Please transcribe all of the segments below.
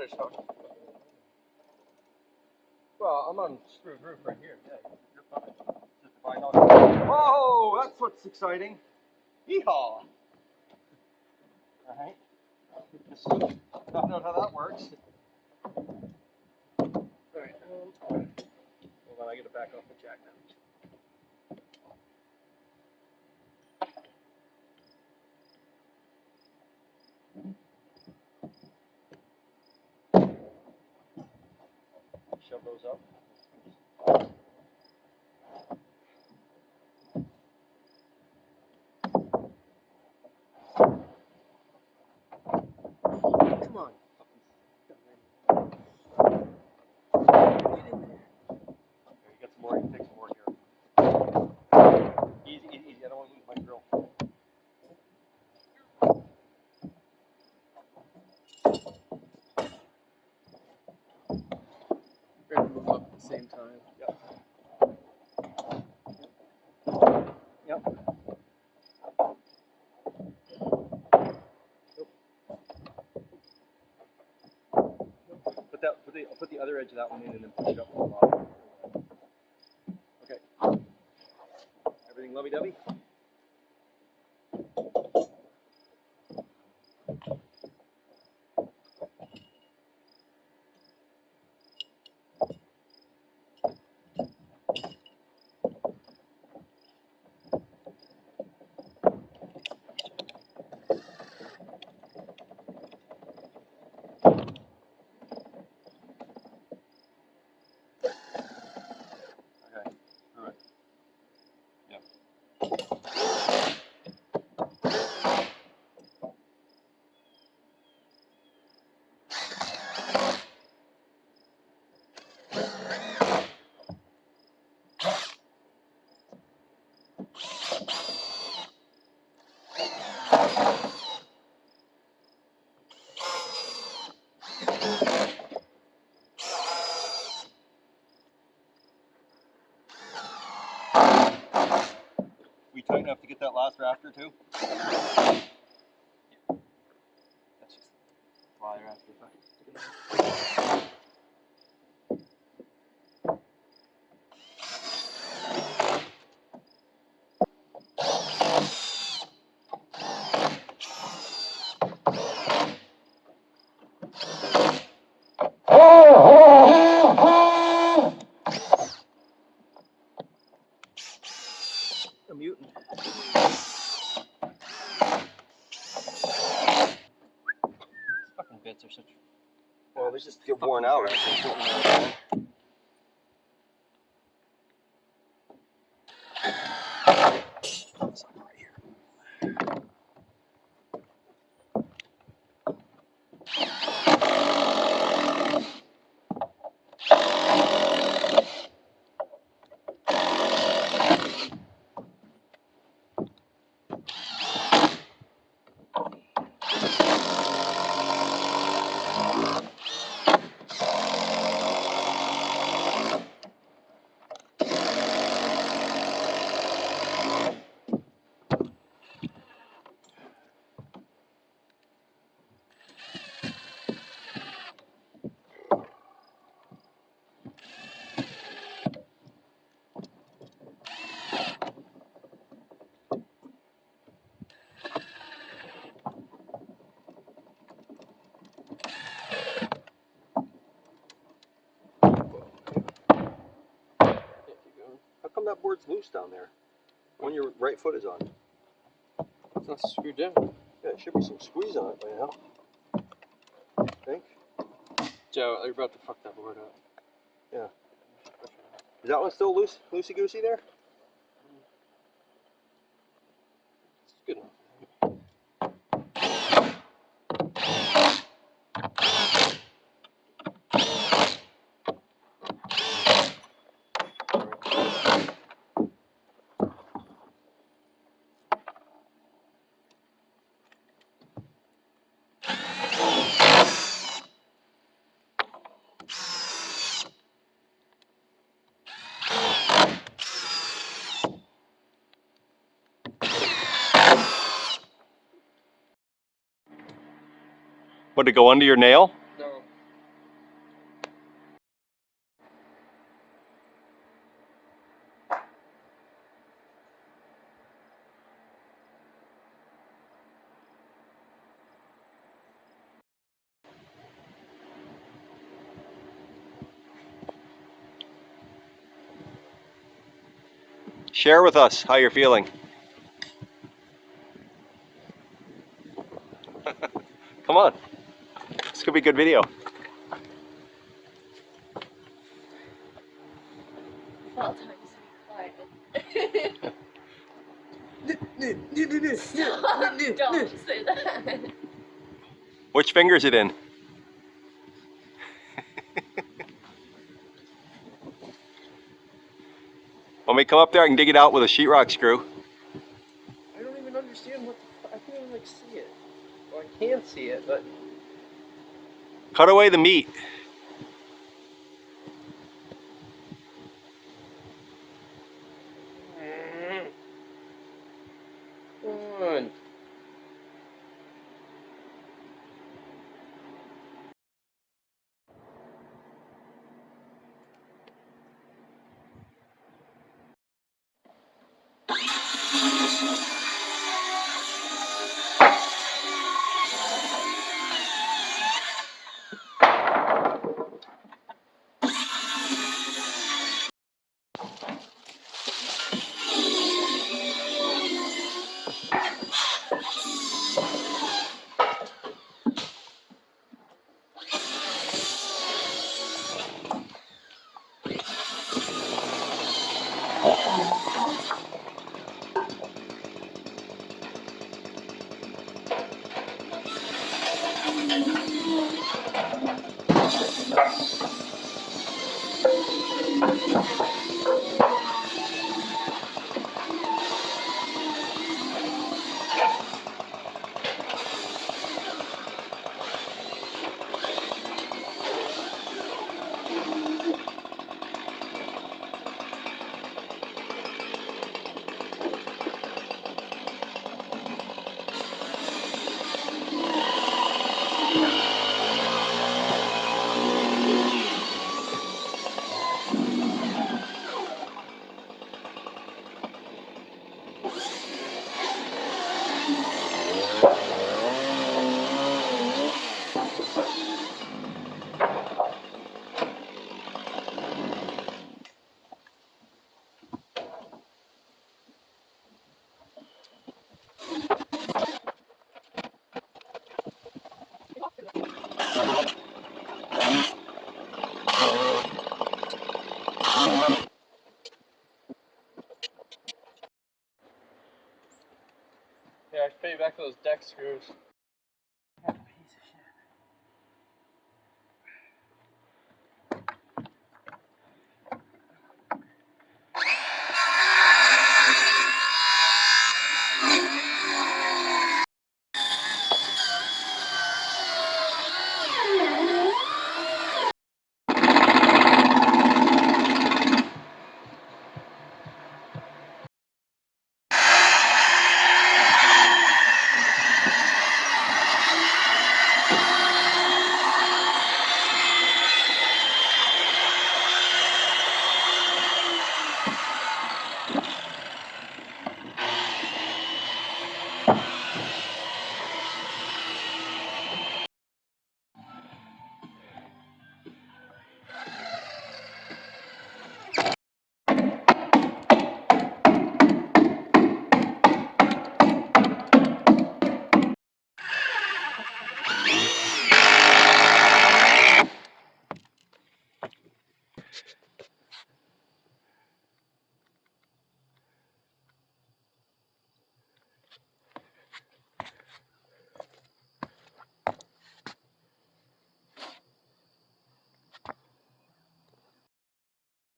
finish, huh? Well, I'm on screwed roof right here. Yeah, you're fine. Just if I know. Whoa, that's what's exciting. Yeehaw! Alright. Just find out how that works. Alright. Hold on, I gotta back off the jack now. Shove those up. Come on. Get in there. Okay, you got some more. You can take some more here. Easy, easy, easy. I don't want to lose my drill. We're going to move up at the same time. Yep. Yep. Put the other edge of that one in and then push it up to the bottom. Okay. Everything lovey-dovey? We tight enough to get that last rafter too? Yeah. That's just fly rafter. A mutant. Fucking bits are such. Well, they just get worn out. Right here. How come that board's loose down there? When your right foot is on? It's not screwed down. Yeah, there should be some squeeze on it by now. I think. Joe, you're about to fuck that board up. Yeah. Is that one still loose, loosey-goosey there? It's good enough. Would it go under your nail? No. Share with us how you're feeling. Come on. This could be a good video. Well, time to be quiet. Stop, don't say that. Which finger is it in? Want me to come up there and dig it out with a sheetrock screw? I don't even understand what the I can't even like see it. Well, I can see it, but Cut away the meat. come on. Yeah, I should pay you back those deck screws.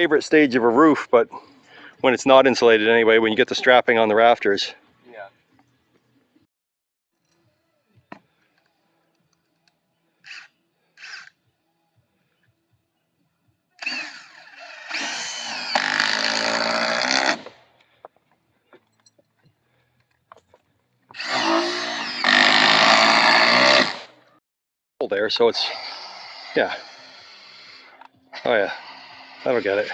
Favorite stage of a roof, but when it's not insulated anyway, when you get the strapping on the rafters. Yeah. There, so it's, yeah. Oh yeah, that'll get it.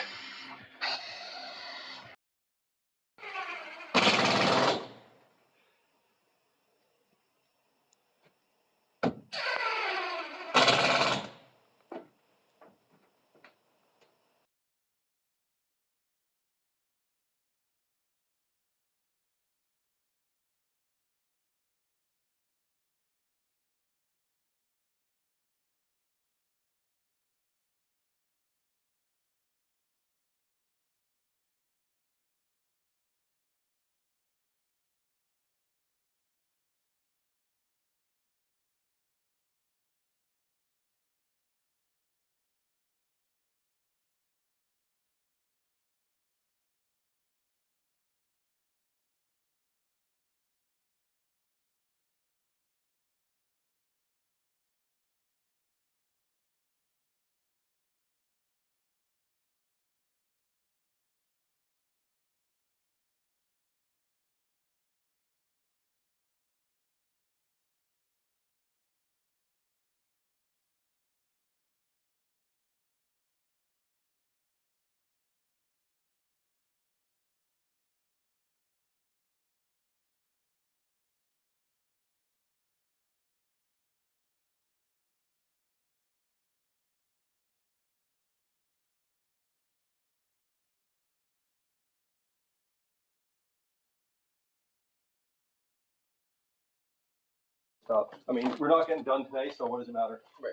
stop. I mean, we're not getting done today, so what does it matter? Right.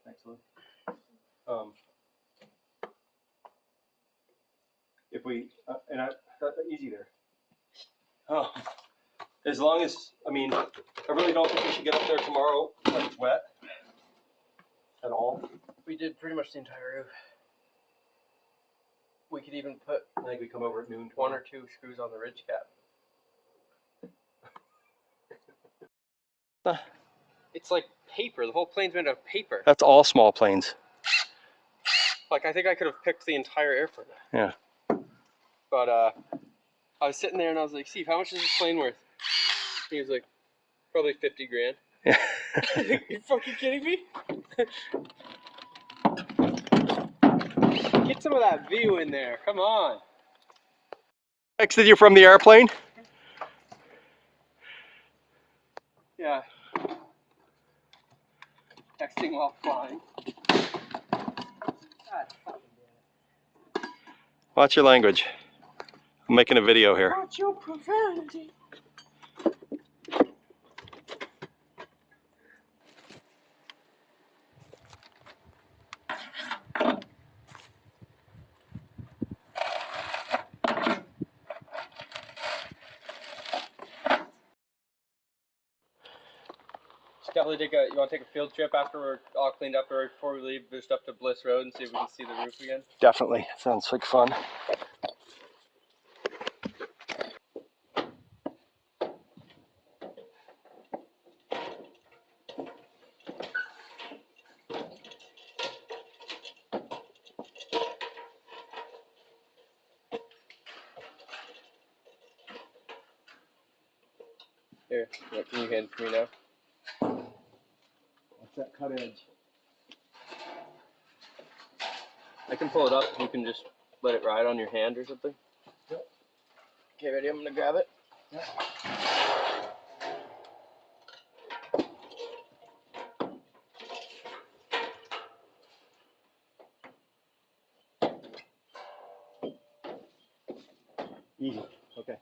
Excellent. If we, easy there. Oh, as long as, I mean, I really don't think we should get up there tomorrow when it's wet at all. We did pretty much the entire roof. We could even put I think we come over at noon. 1 or 2 screws on the ridge cap. It's like paper. The whole plane's made out of paper. That's all small planes. Like, I think I could have picked the entire airplane. Yeah. But I was sitting there and I was like, Steve, how much is this plane worth? He was like, probably 50 grand. Yeah. You fucking kidding me? Get some of that view in there. Come on. Texted you from the airplane? Yeah. Texting while flying. God fucking damn it. Watch your language. I'm making a video here. Watch your profanity. Definitely you want to take a field trip after we're all cleaned up, or before we leave, just up to Bliss Road and see if we can see the roof again? Definitely. Sounds like fun. Here, can you hand it to me now? What's that cut edge? I can pull it up. You can just let it ride on your hand or something. Yep. Okay, ready? I'm gonna grab it. Yep. Easy. Okay.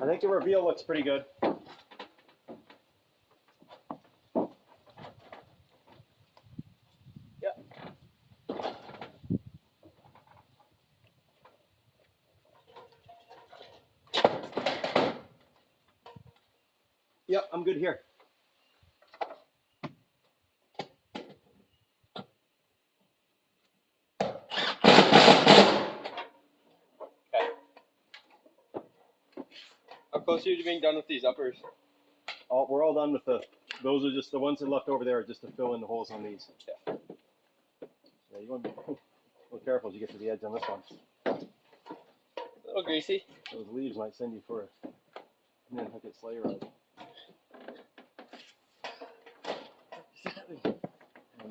I think the reveal looks pretty good. Yep. Yep, I'm good here. How close are you to being done with these uppers? We're all done with those are just the ones that are left over there just to fill in the holes on these. Yeah. Yeah, you want to be a little careful as you get to the edge on this one. A little greasy. Those leaves might send you for a Nantucket sleigh ride.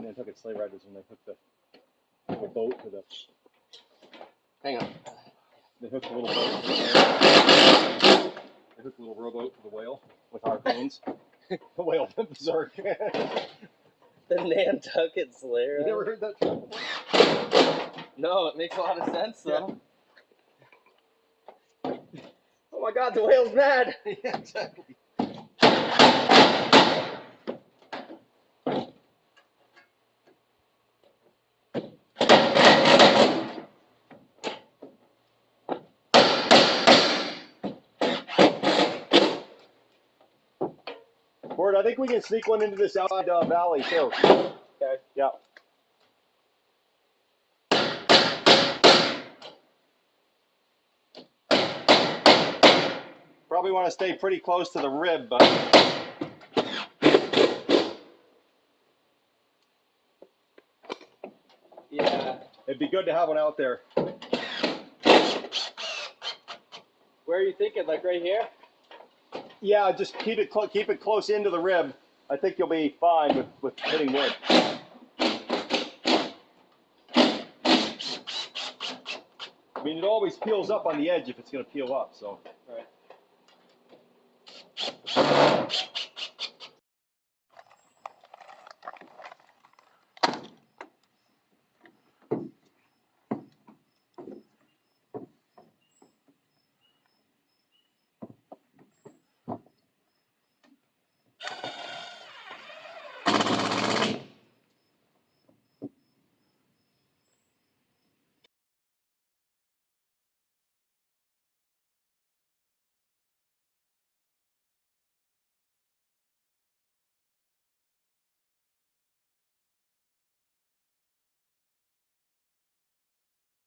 Nantucket sleigh ride is when they hook the little boat to the. Hang on. They hook the little boat. They hook the little rowboat to the whale with harpoons. The whale went berserk. The Nantucket Slayer. You never heard that term before? No, it makes a lot of sense though. Yeah. Oh my God, the whale's mad. Yeah, exactly. Bert, I think we can sneak one into this outside valley too. Okay. Yeah. Probably want to stay pretty close to the rib, but. Yeah. It'd be good to have one out there. Where are you thinking? Like right here? Yeah, just keep it close into the rib. I think you'll be fine with hitting wood. I mean, it always peels up on the edge if it's going to peel up, so. Right.